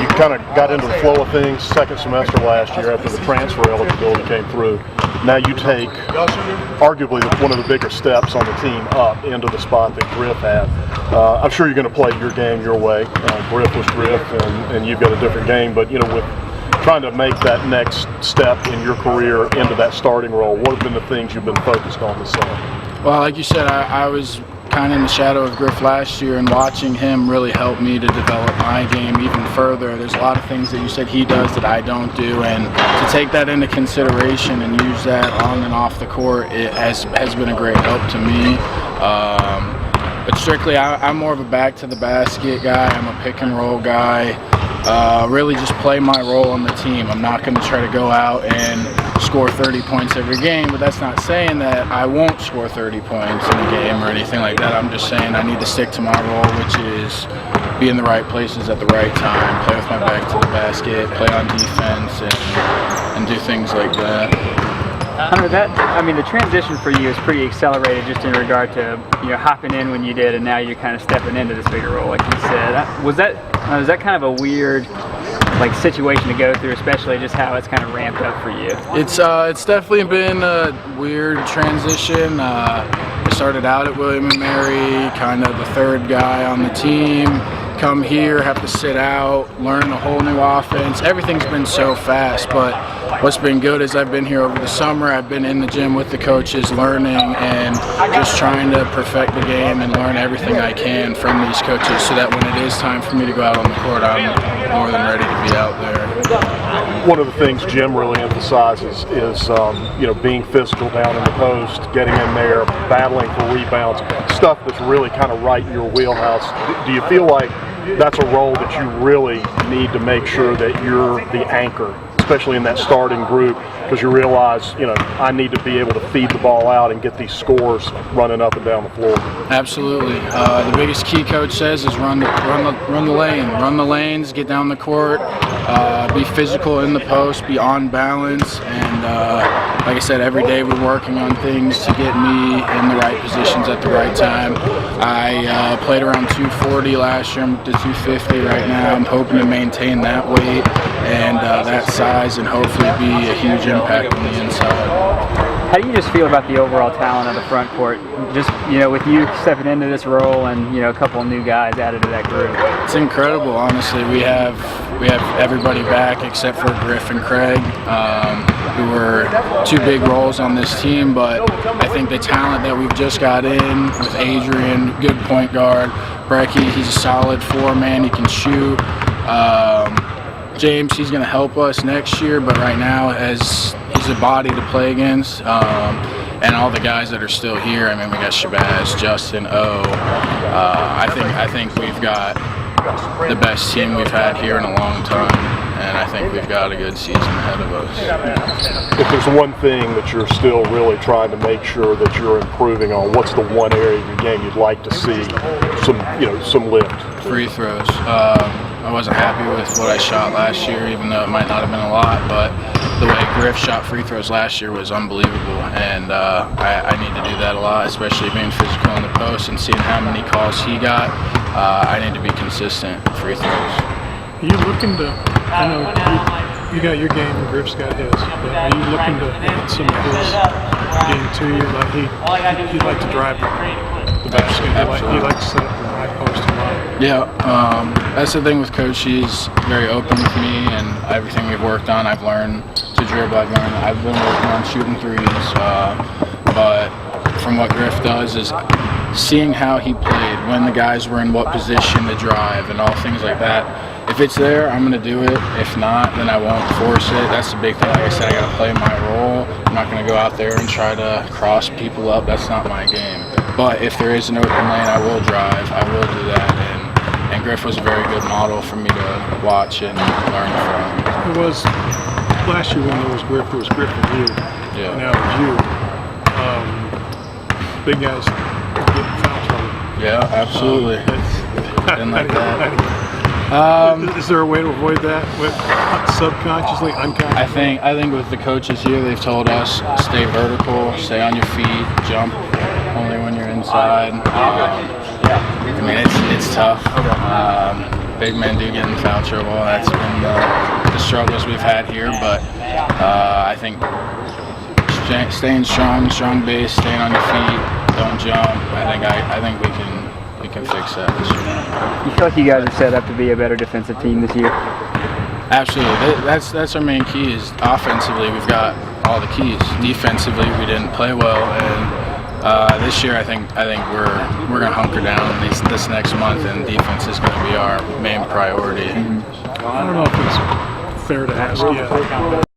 you kind of got into the flow of things second semester last year after the transfer eligibility came through. Now you take arguably one of the bigger steps on the team up into the spot that Griff had. I'm sure you're going to play your game your way. Griff was Griff, and you've got a different game. But with trying to make that next step in your career into that starting role, what have been the things you've been focused on this summer? Well, like you said, I was kind of in the shadow of Griff last year, and watching him really helped me to develop my game even further. There's a lot of things that you said he does that I don't do, and to take that into consideration and use that on and off the court, it has been a great help to me. But strictly, I'm more of a back to the basket guy. I'm a pick and roll guy. Really just play my role on the team. I'm not going to try to go out and score 30 points every game, but that's not saying that I won't score 30 points in a game or anything like that. I'm just saying I need to stick to my role, which is be in the right places at the right time, play with my back to the basket, play on defense, and do things like that. Hunter, the transition for you is pretty accelerated just in regard to hopping in when you did, and now you're kind of stepping into this bigger role, like you said. Was that kind of a weird situation to go through, especially just how it's kind of ramped up for you? It's definitely been a weird transition. I started out at William & Mary, kind of the third guy on the team. Come here, have to sit out, learn a whole new offense. Everything's been so fast, but what's been good is I've been here over the summer. I've been in the gym with the coaches, learning and just trying to perfect the game and learn everything I can from these coaches, so that when it is time for me to go out on the court, I'm more than ready to be out there. One of the things Jim really emphasizes is being physical down in the post, getting in there, battling for rebounds, stuff that's really kind of right in your wheelhouse. Do you feel like that's a role that you really need to make sure that you're the anchor, especially in that starting group, because you realize, I need to be able to feed the ball out and get these scores running up and down the floor? Absolutely. The biggest key coach says is run the lane, run the lanes, get down the court, be physical in the post, be on balance, and like I said, every day we're working on things to get me in the right positions at the right time. I played around 240 last year. I'm to 250 right now. I'm hoping to maintain that weight and that size, and hopefully be a huge impact on the inside. How do you just feel about the overall talent of the front court? Just with you stepping into this role and a couple of new guys added to that group. It's incredible, honestly. We have everybody back except for Griff and Craig, who were two big roles on this team. But I think the talent that we've just got in with Adrian, good point guard, Brecky, he's a solid four-man. He can shoot. James, he's going to help us next year, but right now, as he's a body to play against, and all the guys that are still here. We got Shabazz, Justin, I think we've got the best team we've had here in a long time, and I think we've got a good season ahead of us. If there's one thing that you're still really trying to make sure that you're improving on, what's the one area of your game you'd like to see some lift? Free throws. I wasn't happy with what I shot last year, even though it might not have been a lot, but the way Griff shot free throws last year was unbelievable, and I need to do that a lot, especially being physical in the post and seeing how many calls he got. I need to be consistent with free throws. Are you looking to, you got your game and Griff's got his, but are you looking to add some of his game to you? He'd like to drive the basket. He likes to set up the high post a lot. Yeah, that's the thing with Coach. He's very open with me, and everything we've worked on, I've learned to dribble. I've been working on shooting threes, but from what Griff does is seeing how he played, when the guys were in what position to drive, and all things like that. If it's there, I'm going to do it. If not, then I won't force it. That's the big thing. Like I said, I got to play my role. I'm not going to go out there and try to cross people up. That's not my game. But if there is an open lane, I will drive. I will do that. And Griff was a very good model for me to watch and learn from. It was last year when there was Griff and you. Yeah. And now it's you. Big guys get in foul trouble. Yeah, absolutely. Didn't like that. Is there a way to avoid that with subconsciously, unconsciously? I think with the coaches here, they've told us stay vertical, stay on your feet, jump only when you're inside. It's tough. big men do get in foul trouble. That's been the struggles we've had here, but I think staying strong base, staying on your feet, don't jump. I think we can fix that this year. You feel like you guys are set up to be a better defensive team this year? Absolutely. That's our main key. Is offensively we've got all the keys. Defensively we didn't play well, and this year I think we're gonna hunker down this next month, and defense is gonna be our main priority. I don't know if it's fair to ask yet.